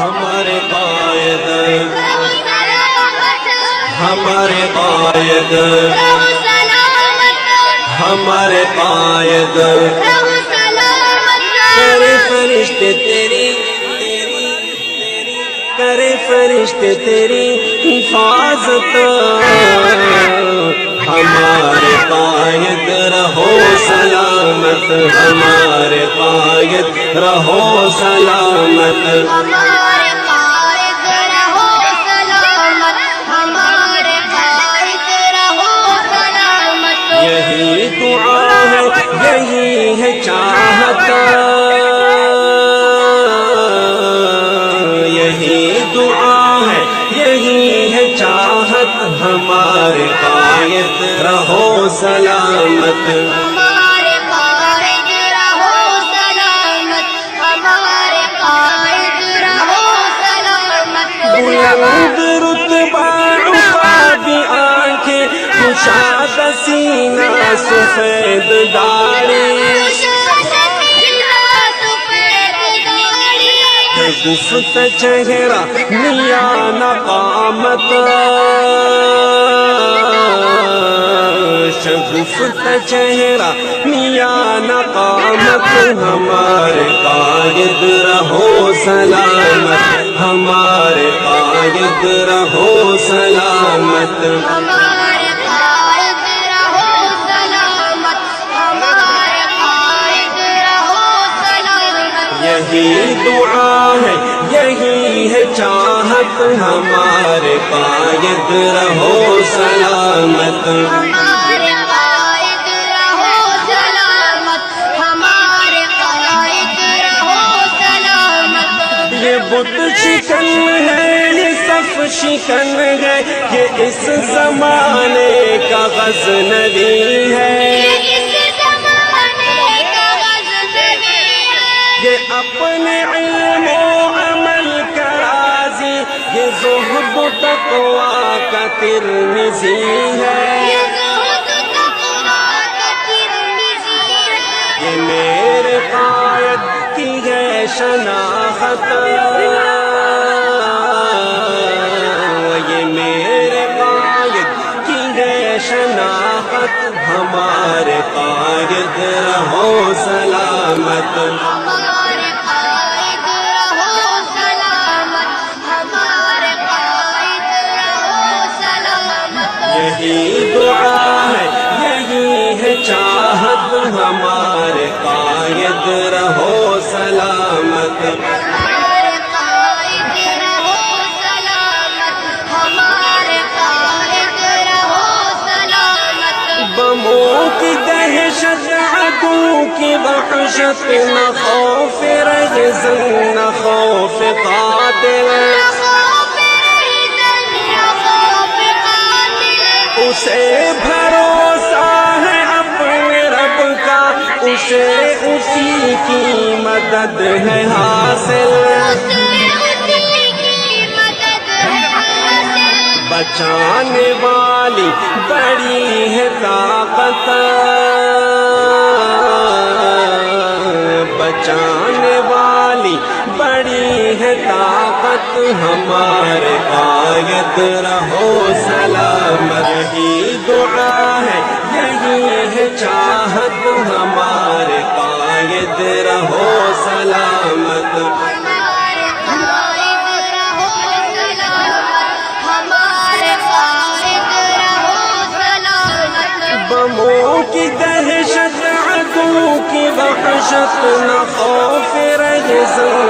ہمارے قائد ہمارے قائد ہمارے قائد کرے فرشتے تیری کرے فرشتے تیری حفاظت ہمارے قائد رہو سلامت ہمارے قائد رہو سلامت ہمارے قائد رہو سلامت ہمارے قائد رہو سلامت یہی دعا ہے یہی ہے چاہت یہی دعا ہے یہی ہے چاہت ہمارے قائد رہو سلامت ہمارے قائد رہو سلامت ہمارے قائد رہو سلامت بلند رتبہ عقابی آنکھیں کشاد سینہ سفید داڑھی گفت چہرہ میاں قامت شگفت چہرہ میاں قامت ہمارے قائد رہو سلامت ہمارے قائد رہو سلامت ہمارے قائد رہو سلامت ہمارے قائد رہو سلامت یہی دعا ہے یہی ہے چاہت ہمارے قائد رہو سلامت ہمارے قائد رہو سلامت ہمارے قائد رہو سلامت یہ بت شکن ہے یہ صف شکن ہے یہ اس زمانے کا غزنوی ہے اس زمانے کا غزنوی ہے یہ اپنے علم و عمل کا راضی یہ زہد و تقویٰ کا ترمذی ہے یہ زہد تقویٰ کا ترمذی ہے یہ میرے قائد کی ہے شناخت یہ میرے قائد کی ہے شناخت ہمارے قائد رہو سلامت ہمارے قائد رہو سلامت ہمارے قائد رہو سلامت یہی دعا ہے یہی ہے چاہت ہمارے قائد رہو سلامت ہمارے قائد رہو سلامت ہمارے قائد رہو سلامت بموں کی دہشت عدو کی وحشت نہ خوف رجزن نہ خوف قاتل خوف رہزن خوف قاتل اسے بھروسہ ہے اپنے رب کا اسے اسی کی مدد ہے حاصل اسی کی مدد ہے حاصل بچانے والی بڑی ہے طاقت بچانے والی بڑی ہے طاقت ہمارے قائد رہو سلامت یہی دعا ہے یہی ہے چاہت ہمارے قائد رہو سلامت ہمارے قائد رہو سلامت ہمارے قائد رہو سلامت بموں کی دہشت عدو کی وحشت نہ خوف رجزن